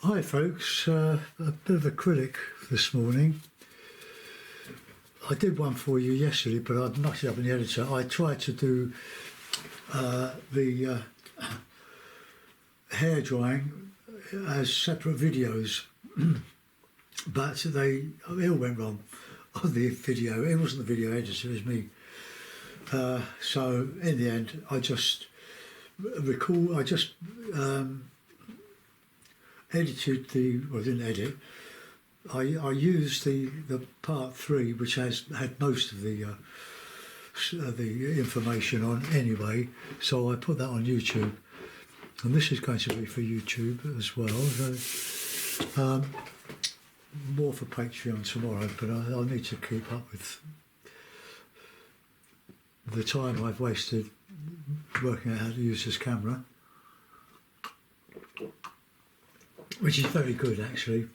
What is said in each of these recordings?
Hi folks, a bit of acrylic this morning. I did one for you yesterday, but I'd mucked it up in the editor. I tried to do the hair drying as separate videos, but it all went wrong on the video. It wasn't the video editor, it was me. So in the end, I just edited I didn't edit. I used the part 3, which had most of the information on anyway. So I put that on YouTube, and this is going to be for YouTube as well. So, more for Patreon tomorrow, but I'll need to keep up with the time I've wasted working out how to use this camera, which is very good actually.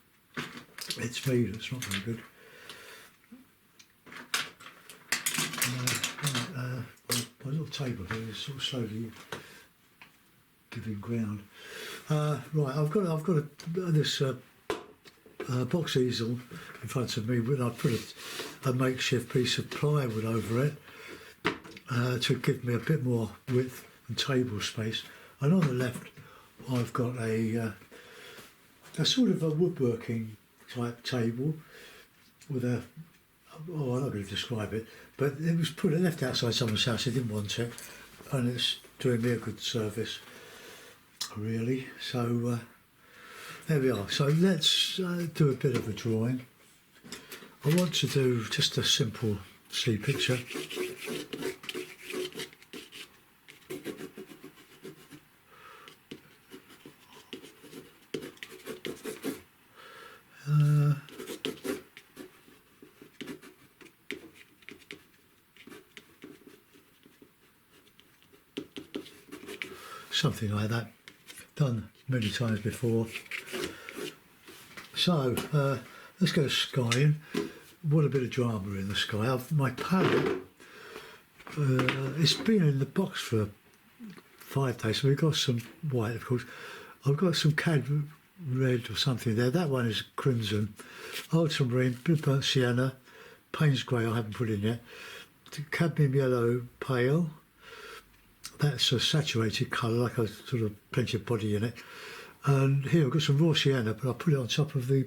It's me that's not very good. My little table here is sort of slowly giving ground. Right, I've got this box easel in front of me, but I put a makeshift piece of plywood over it to give me a bit more width and table space. And on the left, I've got a sort of a woodworking type table with I'm not going to describe it, but it was left outside someone's house. They didn't want it, and it's doing me a good service, really. So there we are. So let's do a bit of a drawing. I want to do just a simple sea picture. Something like that, done many times before. So let's go skying. What a bit of drama in the sky. My palette, it's been in the box for 5 days, so we've got some white, of course. I've got some cad red or something there. That one is crimson, ultramarine, bit of burnt sienna, Payne's grey I haven't put in yet, cadmium yellow pale. That's a saturated colour, like a sort of plenty of body in it. And here I've got some raw sienna, but I'll put it on top of the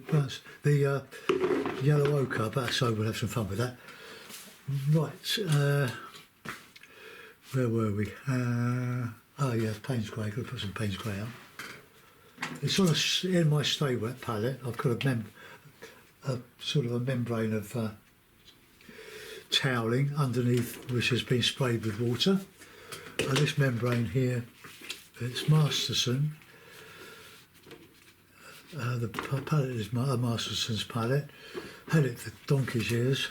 yellow ochre, but so we'll have some fun with that. Right, where were we? Oh yeah, Payne's grey. I've got to put some Payne's grey on. It's in my Stay Wet palette. I've got a sort of a membrane of toweling underneath, which has been sprayed with water. And this membrane here, it's Masterson. The palette is Masterson's palette. Had it for donkey's years.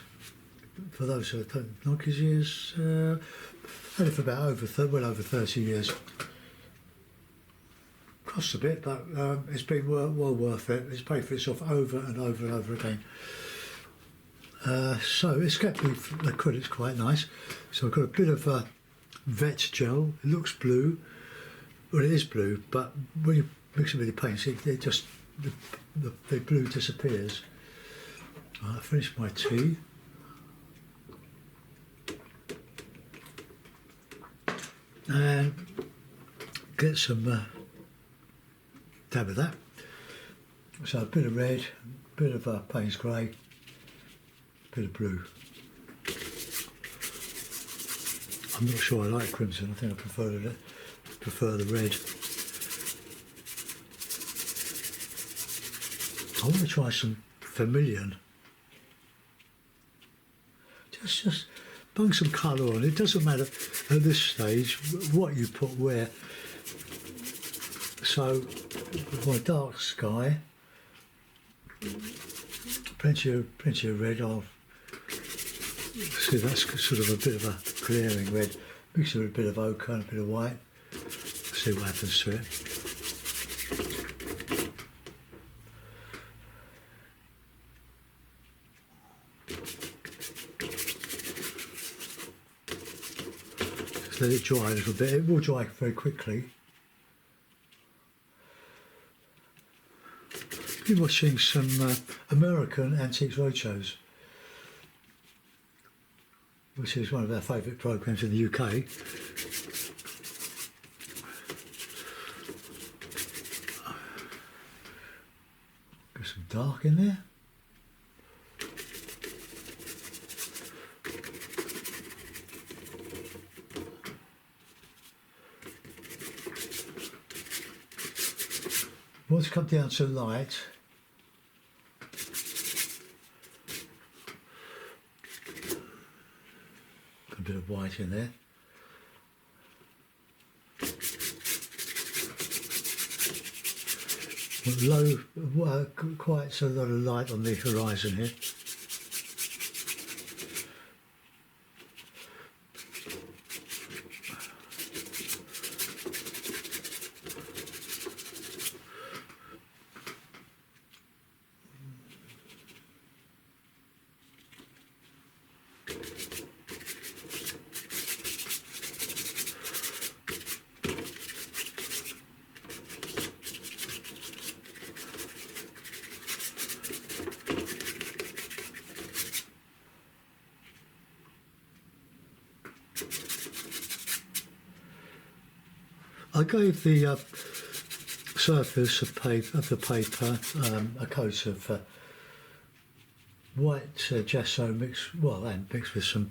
For those who don't, donkey's years, had it for about well over 30 years. Costs a bit, but it's been well worth it. It's paid for itself over and over and over again. So it's kept the acrylic's quite nice. So I've got a bit of vet gel. It looks blue. Well, it is blue, but when you mix it with the paints, it just the blue disappears. I finished my tea. And get some dab of that. So a bit of red, a bit of Payne's grey, a bit of blue. I'm not sure I like crimson. I think I prefer the red. I want to try some vermilion. Just bung some colour on. It doesn't matter at this stage what you put where. So with my dark sky, plenty of red. I'll see that's sort of a bit of a glaring red, mixed with a bit of ochre and a bit of white. See what happens to it. Just let it dry a little bit. It will dry very quickly. been watching some American Antiques Roadshows, which is one of our favourite programmes in the UK. Got some dark in there. Once come down to light, a bit of white in there. Low, quite a lot of light on the horizon here. I gave the surface of the paper a coat of white gesso mixed with some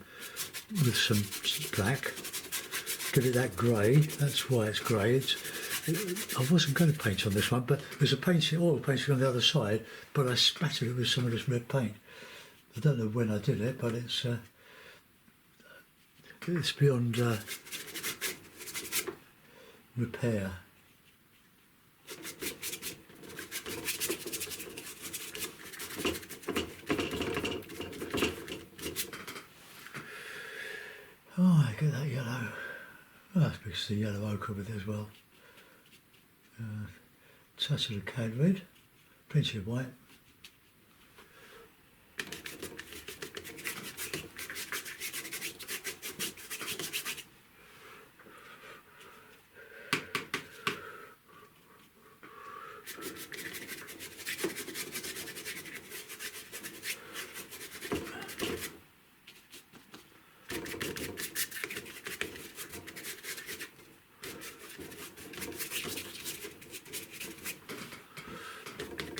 black. Give it that grey. That's why it's grey. I wasn't going to paint on this one, but there's a oil painting on the other side, but I splattered it with some of this red paint. I don't know when I did it, but it's beyond repair. Oh, I get that yellow. Oh, that's because the yellow ochre with it as well. Touch of the cad red, plenty of white.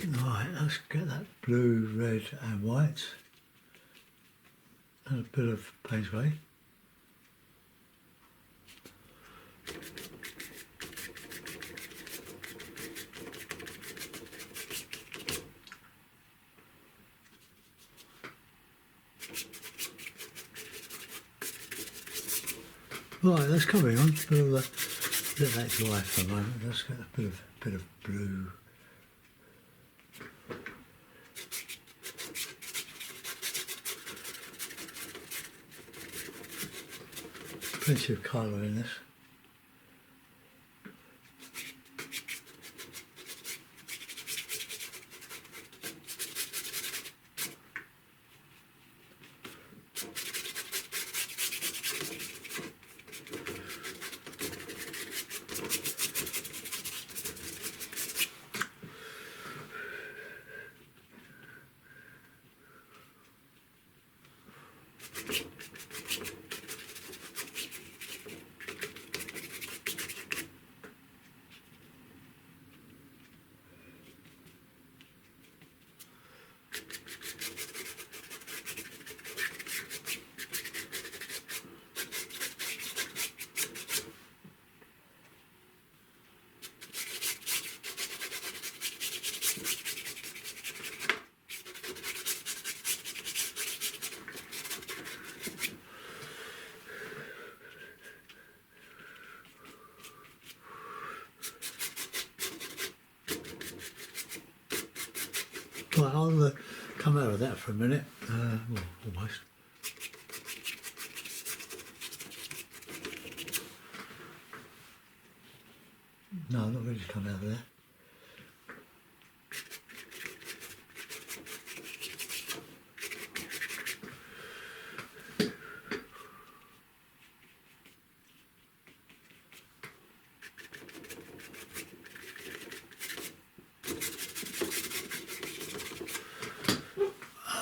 Right, let's get that blue, red and white and a bit of paint spray. Right, that's coming on. We'll let that dry for a moment. Let's get a bit of blue. Plenty of colour in this. Right, I'll come out of that for a minute. Well, almost. No, not ready to come out of there.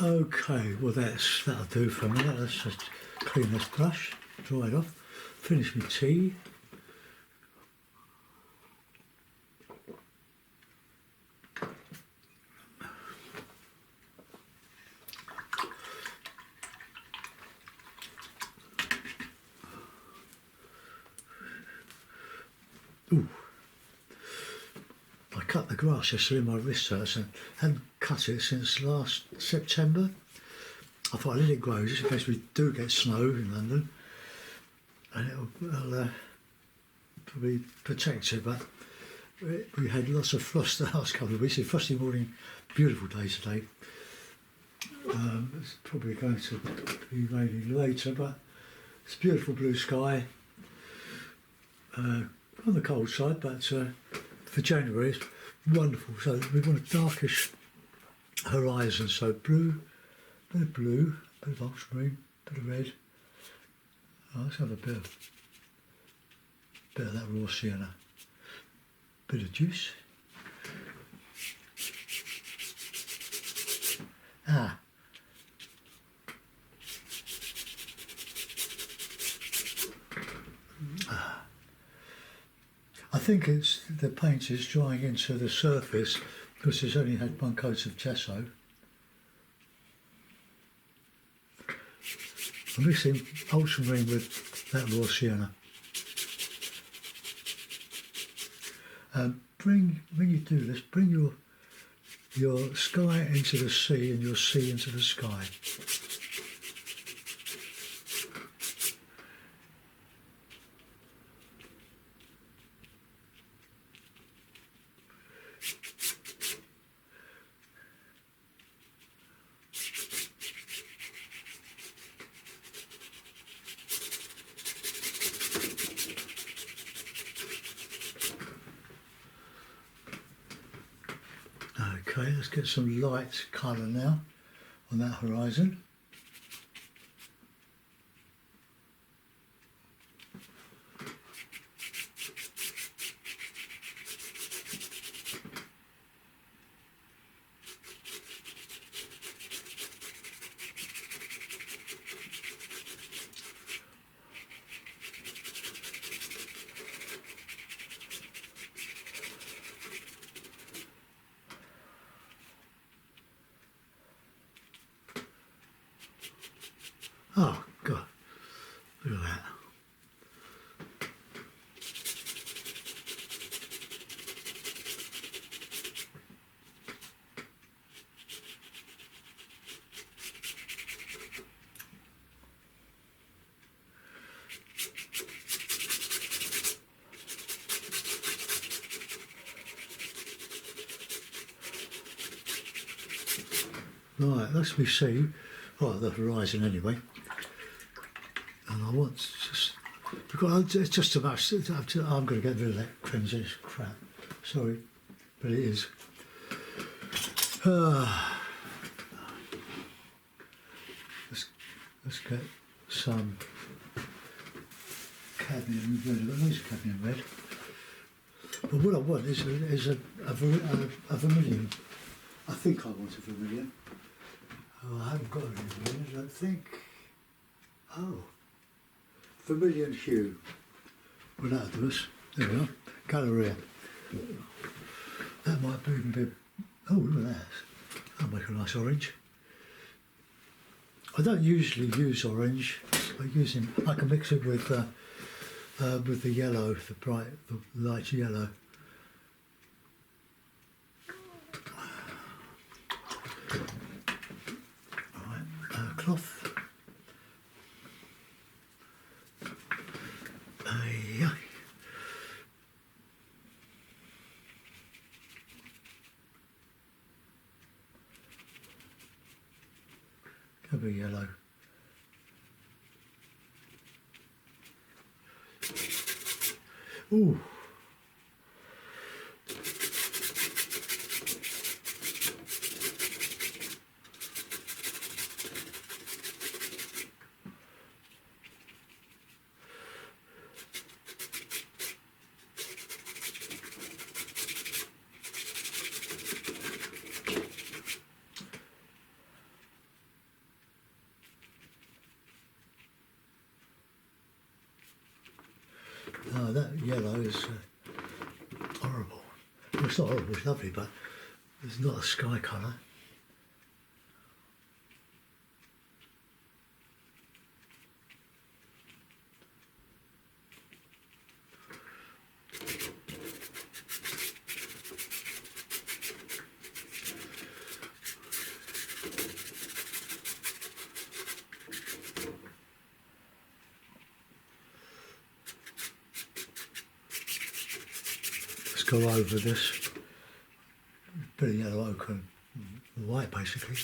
Okay, well that'll do for a minute. Let's just clean this brush, dry it off, finish my tea. Ooh. I cut the grass yesterday, my wrist hurts, and haven't cut it since last September. I thought I'd let it grow just in case we do get snow in London, and it'll probably protect it. But we had lots of frost the last couple of weeks. It's a frosty morning, beautiful day today. It's probably going to be raining later, but it's beautiful blue sky. On the cold side, but for January it's wonderful. So we want a darkish horizon, so blue, bit of ultramarine, bit of red. Let's have a bit of that raw sienna, bit of juice. I think it's the paint is drying into the surface because it's only had one coat of gesso. I'm mixing ultramarine with that raw sienna. When you do this, bring your sky into the sea and your sea into the sky. Okay, let's get some light colour now on that horizon. Oh, God, look at that. Right, let's me see, well, the horizon anyway. And I want just, because it's just too much, I'm going to get rid of that crimson crap, sorry, but it is. Let's get some cadmium red, I've got loads of cadmium red. But what I want is a vermilion. I think I want a vermilion. Oh, I haven't got any vermilion, I don't think. Oh. Vermilion hue. Well, that'll do us. There we are. Galleria. That might be even be. Oh, look at that. That'll make a nice orange. I don't usually use orange. I can mix it with the yellow, the light yellow. Right, cloth. Cover yellow. Ooh. Oh, that yellow is horrible. Well, it's not horrible, it's lovely, but it's not a sky colour. Let's go over this. Bit of yellow ochre and white, basically.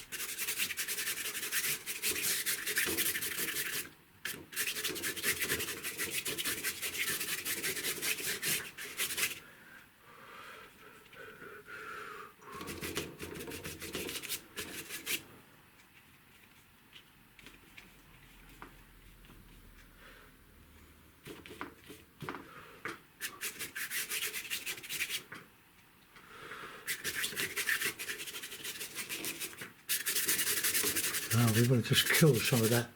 Now we want to just kill some of that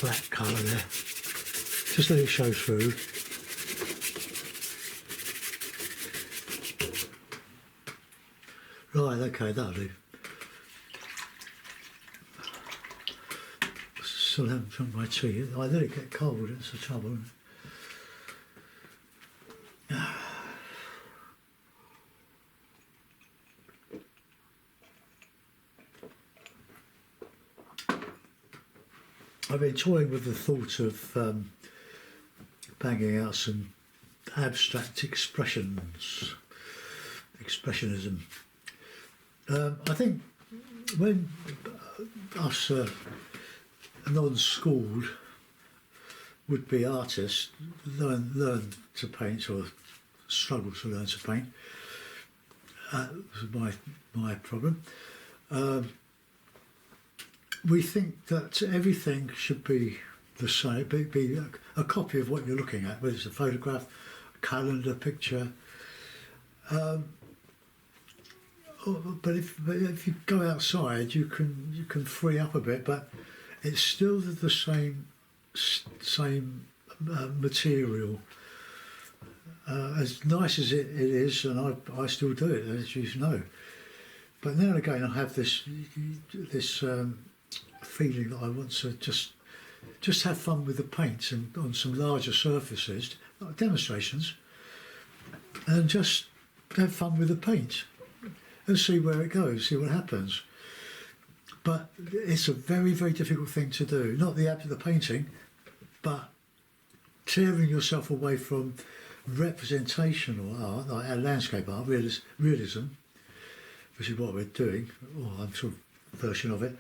black colour there. Just let it show through. Right, okay, that'll do. Still haven't drunk my tea. I let it get cold, it's the trouble. I've been toying with the thought of banging out some abstract expressionism. I think when us non-schooled would-be artists learn to paint or struggle to learn to paint, was my problem. We think that everything should be the same, be a copy of what you're looking at, whether it's a photograph, a calendar, picture. But if you go outside, you can free up a bit, but it's still the same material. As nice as it is, and I still do it, as you know. But now and again, I have this feeling that I want to just have fun with the paints and on some larger surfaces, like demonstrations, and just have fun with the paint and see where it goes, see what happens. But it's a very, very difficult thing to do. Not the act of the painting, but tearing yourself away from representational art, like our landscape art, realism, which is what we're doing, or I'm sort of version of it,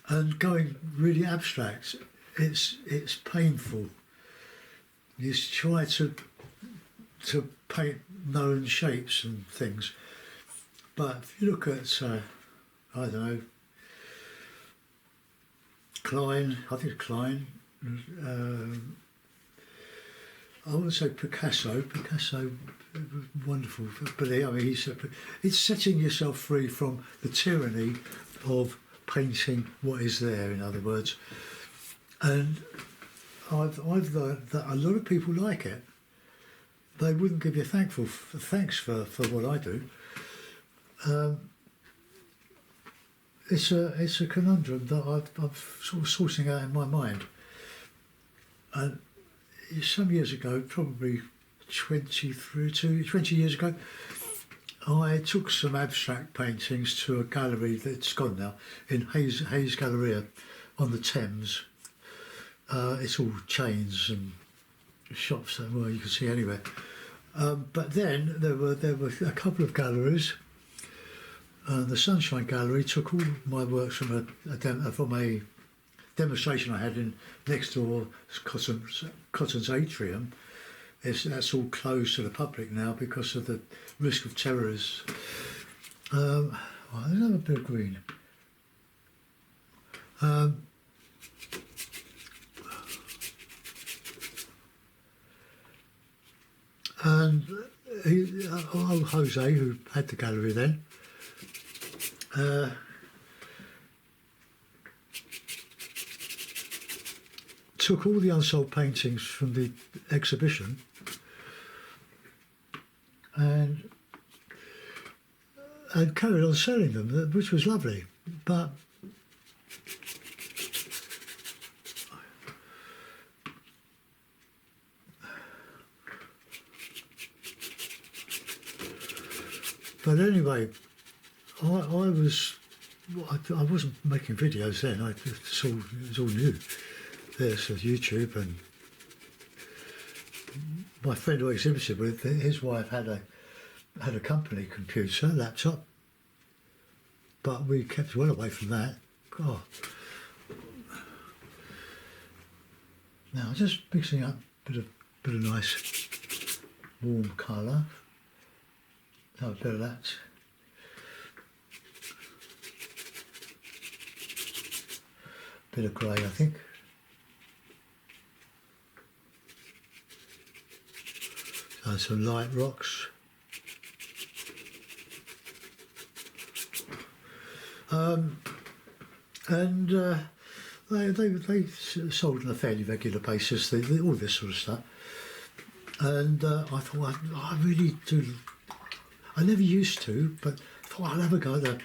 and going really abstract. It's painful. You try to paint known shapes and things, but if you look at I don't know, Klein, I think it's Klein, I would say Picasso, wonderful, but I mean, it's setting yourself free from the tyranny of painting what is there, in other words. And I've learned that a lot of people like it. They wouldn't give you thanks for what I do. It's a conundrum that I'm sort of sorting out in my mind. And some years ago, probably 20 years ago, I took some abstract paintings to a gallery that's gone now, in Hayes Galleria on the Thames. It's all chains and shops that you can see anywhere. But then there were a couple of galleries. The Sunshine Gallery took all my works from a demonstration I had in next door Cotton's Atrium. That's all closed to the public now because of the risk of terrorists. Well, there's another bit of green. And old Jose, who had the gallery then, took all the unsold paintings from the exhibition and carried on selling them, which was lovely. But anyway, I wasn't making videos then. It was all new. There's YouTube, and my friend who I exhibited with, his wife had a company computer, laptop, but we kept well away from that. God. Now just mixing up a bit of nice warm colour. Have a bit of that. Bit of grey, I think. So some light rocks. They sold on a fairly regular basis, all this sort of stuff. And I thought, I really do. I never used to, but I thought I'll have a go at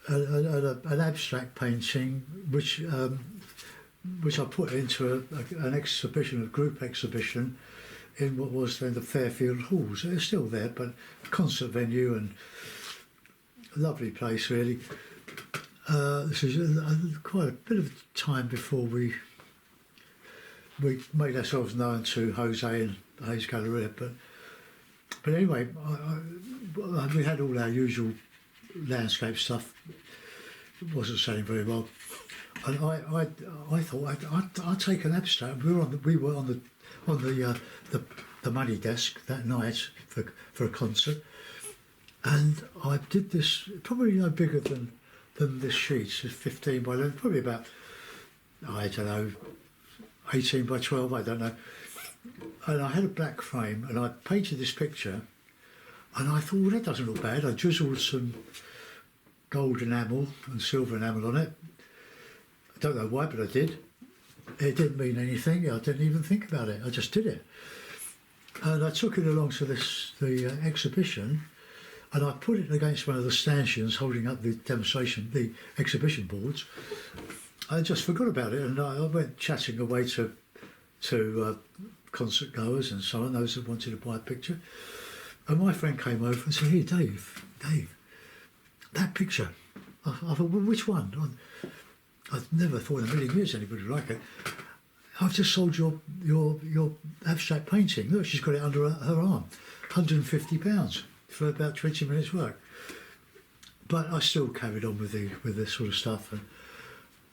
an abstract painting, which I put into an exhibition, a group exhibition, in what was then the Fairfield Halls. It's still there, but a concert venue and a lovely place, really. This is quite a bit of time before we made ourselves known to Jose and Hayes Galleria, but anyway, we had all our usual landscape stuff. It wasn't selling very well, and I thought I'd take an abstract. We were on the money desk that night for a concert, and I did this probably no bigger than this sheet. It's 15 by 11, probably about, I don't know, 18 by 12. I don't know. And I had a black frame, and I painted this picture, and I thought, well, that doesn't look bad. I drizzled some gold enamel and silver enamel on it. I don't know why, but I did. It didn't mean anything. I didn't even think about it. I just did it. And I took it along to the exhibition, and I put it against one of the stanchions holding up the exhibition boards. I just forgot about it, and I went chatting away to concert goers and so on, those that wanted to buy a picture. And my friend came over and said, "Here, Dave, that picture." I thought, well, which one? I've never thought in a million years anybody would like it. "I've just sold your abstract painting. Look, she's got it under her arm. £150 for about 20 minutes work." But I still carried on with this sort of stuff,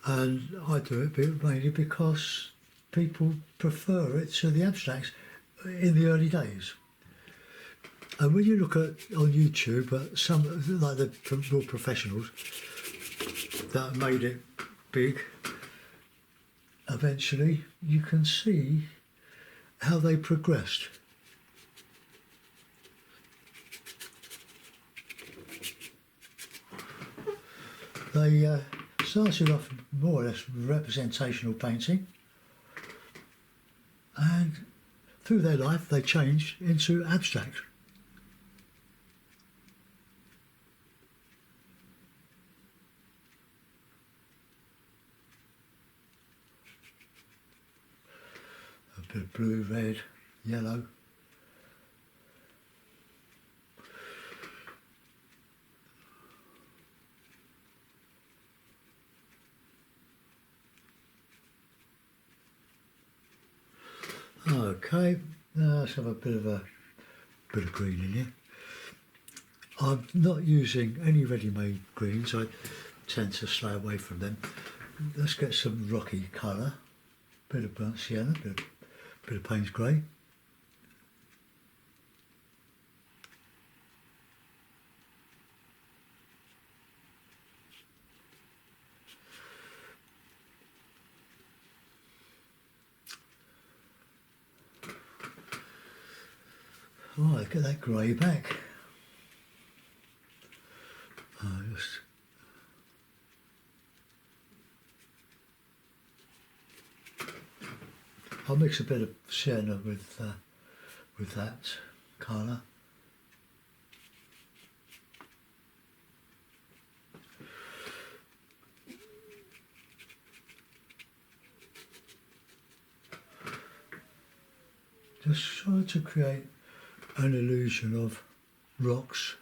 and I do it mainly because people prefer it to the abstracts in the early days. And when you look on YouTube at some, like the real professionals that made it big, eventually you can see how they progressed. They started off more or less representational painting, and through their life they changed into abstract. A bit of blue, red, yellow. Okay, now let's have a bit of green in here. I'm not using any ready-made greens. I tend to stay away from them. Let's get some rocky colour. Bit of burnt sienna, bit of Payne's grey. Right, get that grey back. I'll mix a bit of sienna with that colour. Just try to create an illusion of rocks.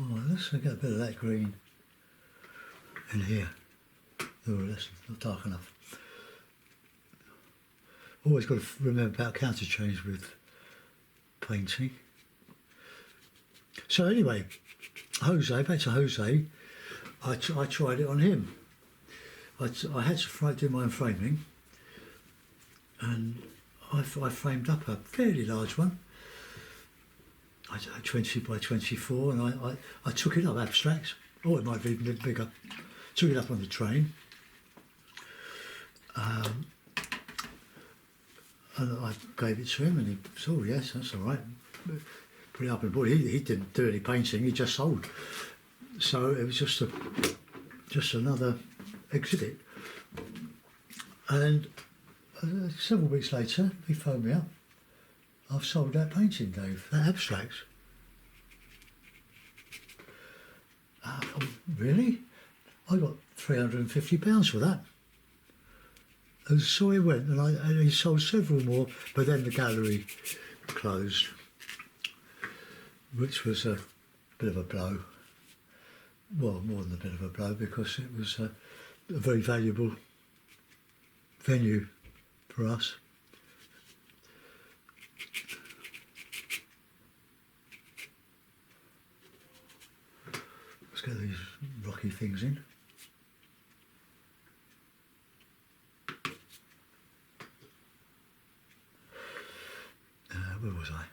Oh, let's get a bit of that green in here. Oh, that's not dark enough. Always got to remember about counter change with painting. So anyway, Jose, back to Jose, I tried it on him. I had to do my own framing, and I framed up a fairly large one, 20 by 24, and I took it up abstract. Oh, it might have even been bigger. Took it up on the train. And I gave it to him, and he said, "Oh yes, that's all right." Put it up on the board. He didn't do any painting; he just sold. So it was just another exhibit. And several weeks later, he phoned me up. "I've sold that painting, Dave. That abstract." I thought, "Really? I got £350 for that." And so he went, and he sold several more, but then the gallery closed, which was a bit of a blow. Well, more than a bit of a blow, because it was a very valuable venue for us. Let's get these rocky things in. Where was I?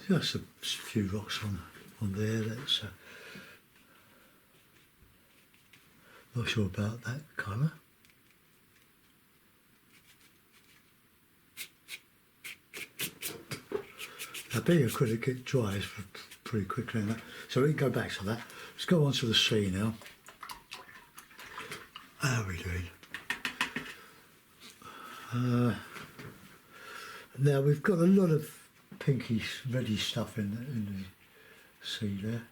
Just a few rocks on there. That's not sure about that colour. Now, being acrylic, it dries pretty quickly, so we can go back to that. Let's go on to the sea now. How are we doing? Now we've got a lot of pinkish, reddy stuff in the sea there.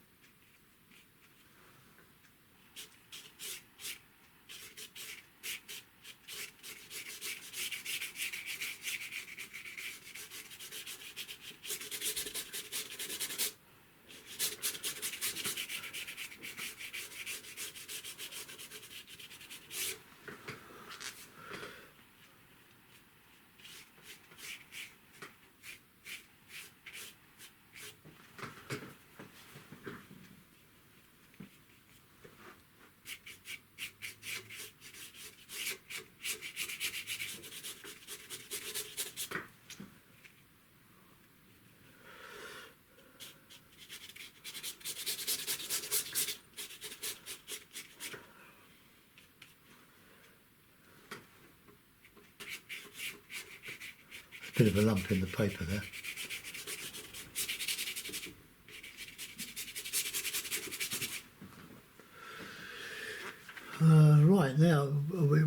Bit of a lump in the paper there. Right, now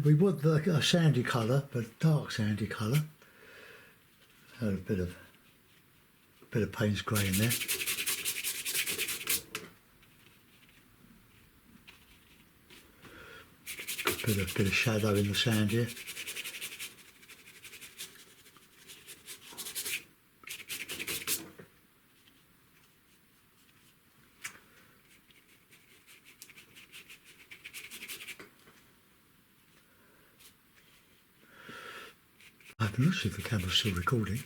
we want a sandy colour, but dark sandy colour. Had a bit of Payne's grey in there. Bit of shadow in the sand here. I'm not sure if the camera's still recording.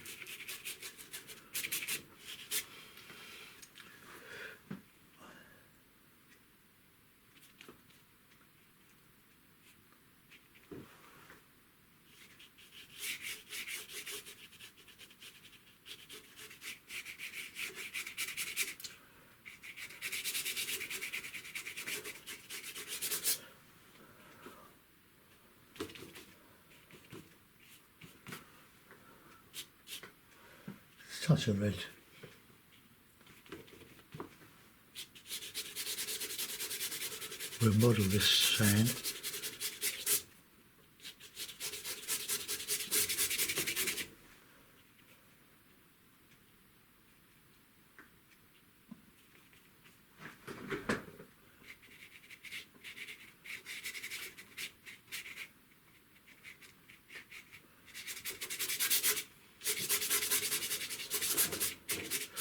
touch of red. We'll model this sand.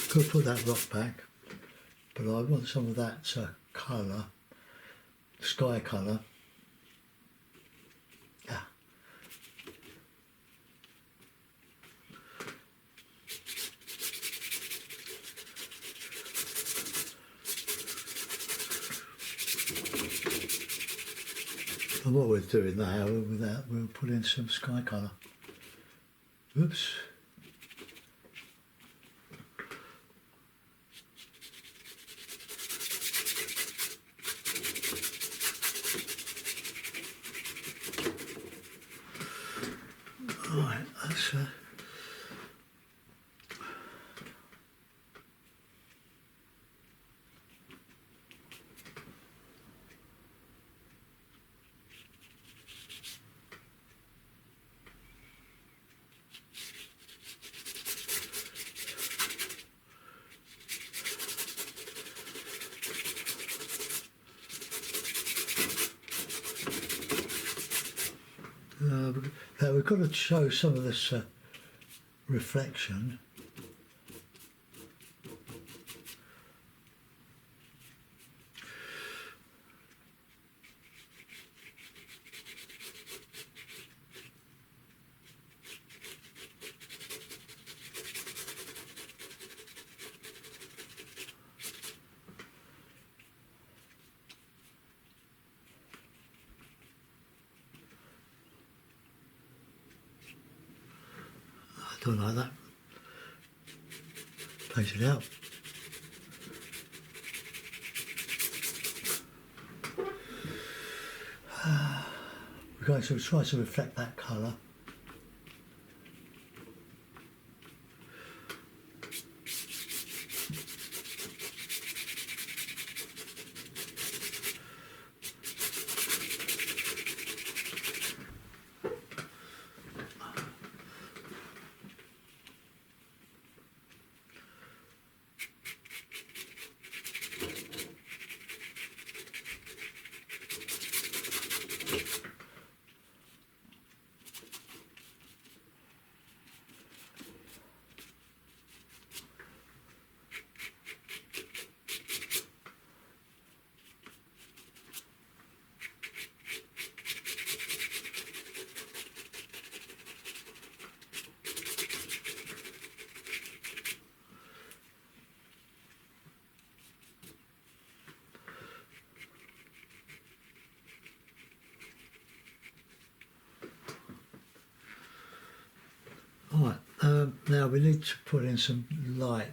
Could put that rock back, but I want some of that colour, sky colour. Yeah. And what we're doing now, with that, we'll put in some sky colour. Oops. Right, that's we've got to show some of this reflection. Don't like that. Paint it out. We're going to try to reflect that colour. Right, now we need to put in some light.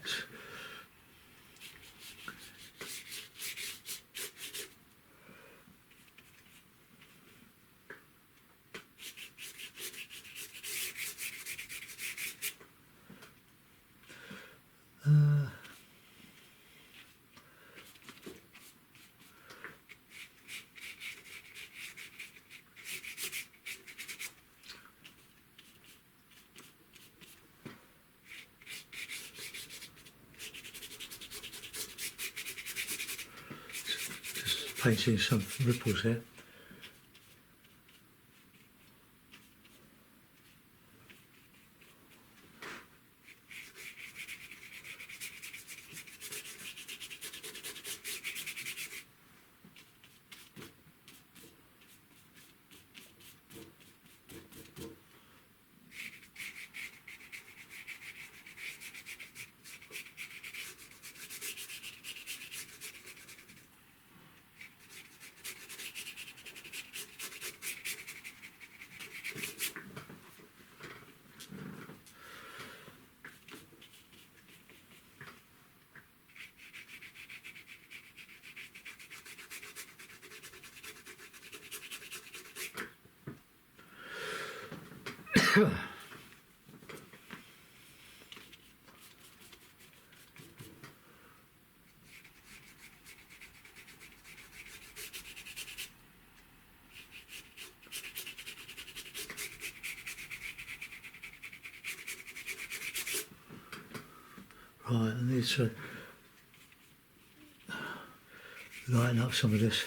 Painting some ripples here. Right, I need to lighten up some of this.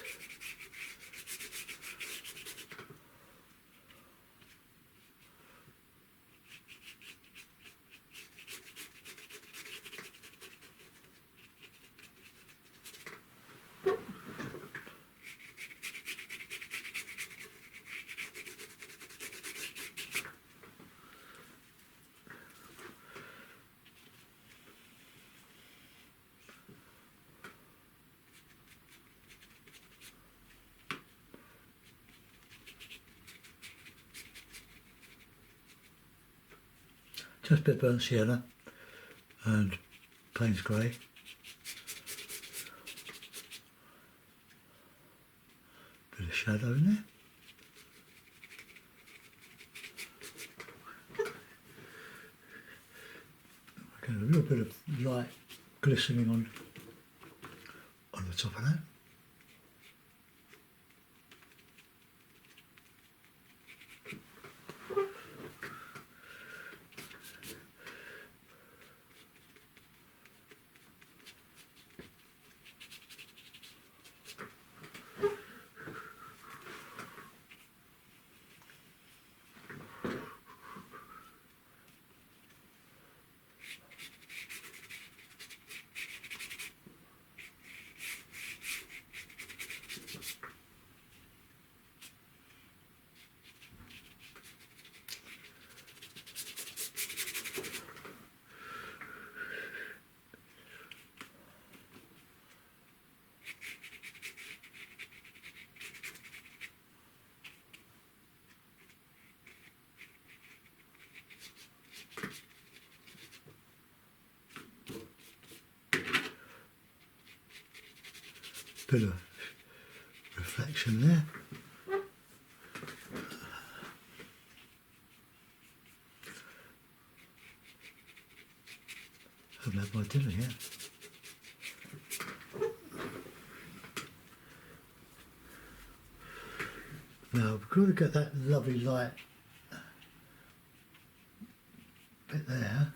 Just a bit burnt sienna and Payne's grey. Bit of shadow in there. Okay, a little bit of light glistening on the top of that. Bit of reflection there. I've had my dinner yet. Now we've got to get that lovely light bit there.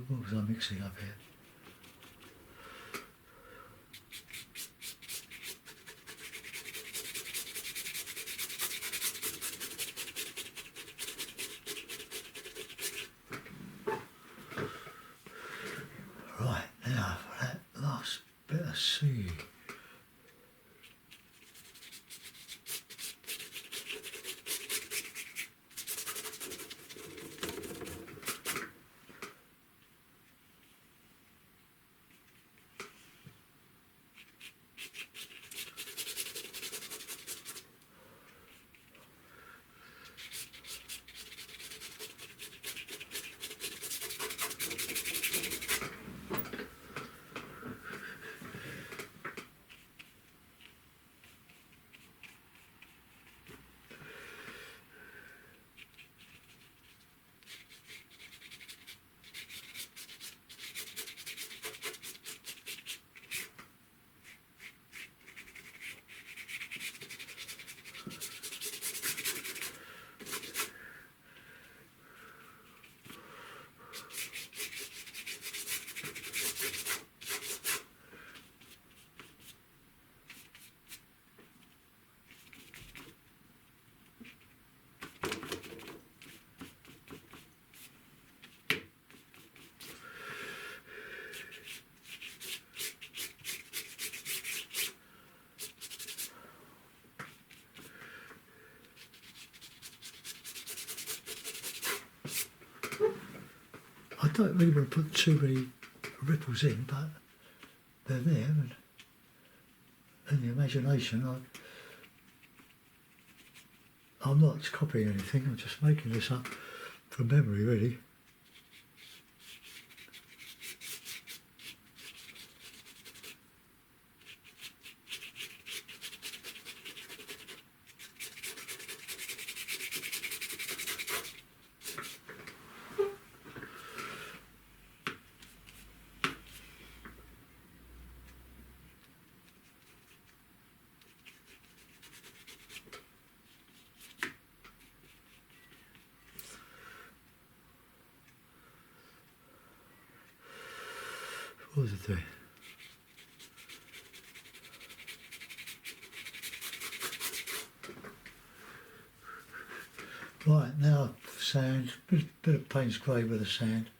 What was I mixing up here? Right, now for that last bit of sea. don't really want to put too many ripples in, but they're there, and in the imagination, I'm not copying anything, I'm just making this up from memory, really. What was it doing? Right, now sand, bit of Payne's grey with the sand.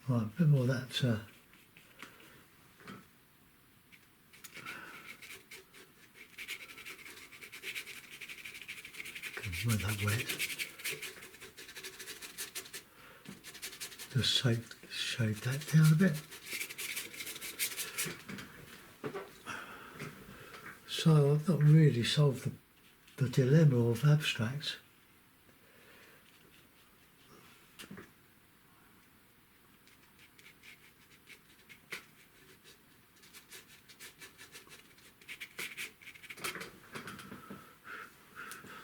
Right, a bit more of that. When that wet, just shave that down a bit. So I've not really solved the dilemma of abstracts.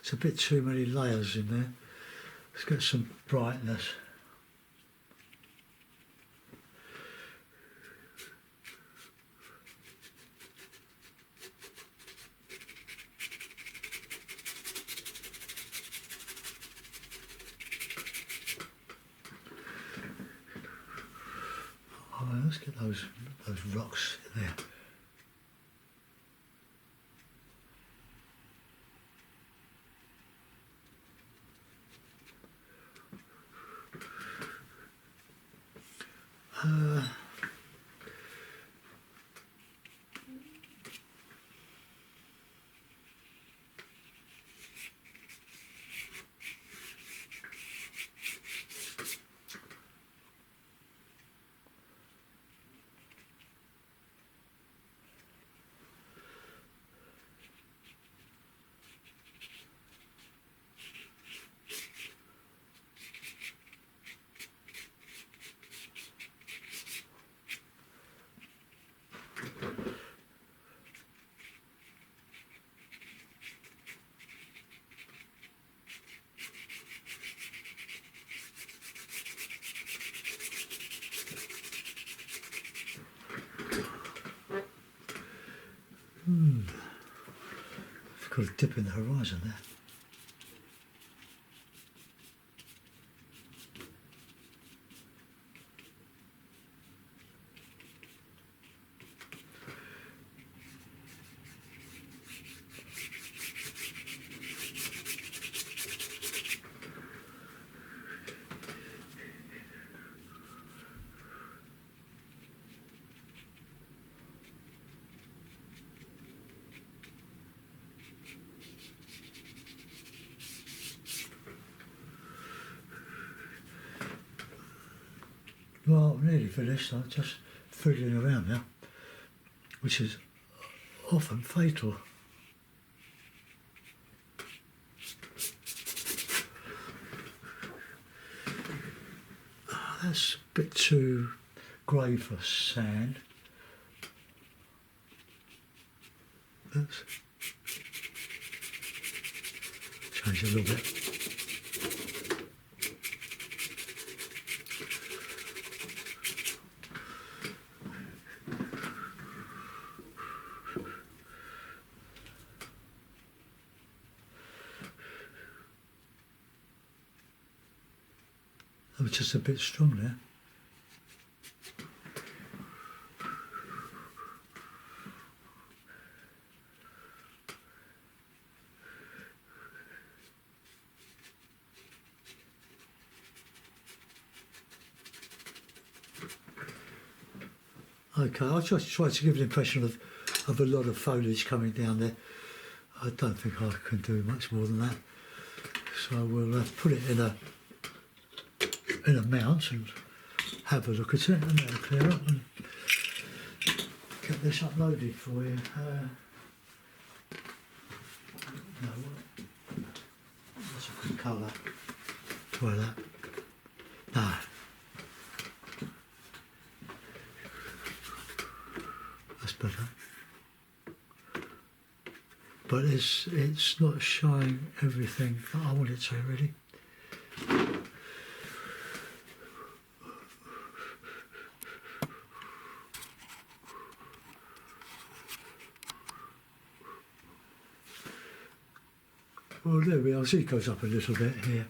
It's a bit too many layers in there. Let's get some brightness. Oh, let's get those rocks in there. I've got a dip in the horizon there. Well, I'm nearly finished. I'm just fiddling around now, which is often fatal. That's a bit too grey for sand. Let's change it a little bit. That was just a bit strong there. Okay, I'll just try to give an impression of a lot of foliage coming down there. I don't think I can do much more than that. So we'll put it in a mount and have a look at it, and that'll clear up and get this uploaded for you. No, that's a good colour. Try that. No. That's better. But it's not showing everything that I want it to, really. Well, there we are. See, it goes up a little bit here.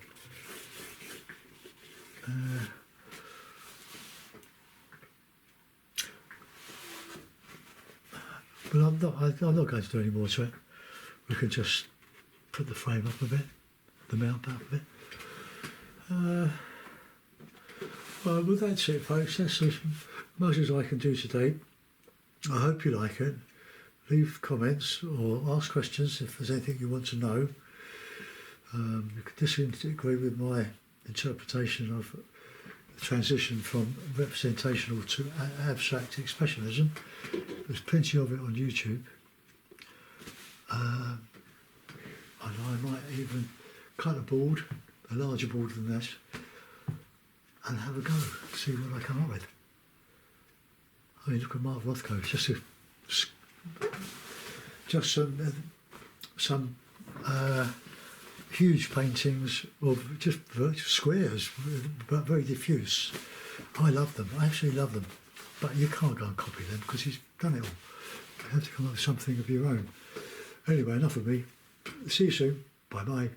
But I'm not going to do any more to it. We can just put the frame up a bit, the mount up a bit. Well, that's it, folks. That's as much as I can do today. I hope you like it. Leave comments or ask questions if there's anything you want to know. You can disagree with my interpretation of the transition from representational to abstract expressionism. There's plenty of it on YouTube. And I might even cut a board, a larger board than this, and have a go, see what I come up with. I mean, look at Mark Rothko, just some huge paintings of just squares, but very diffuse. I love them. I actually love them. But you can't go and copy them because he's done it all. You have to come up with something of your own. Anyway, enough of me. See you soon. Bye-bye.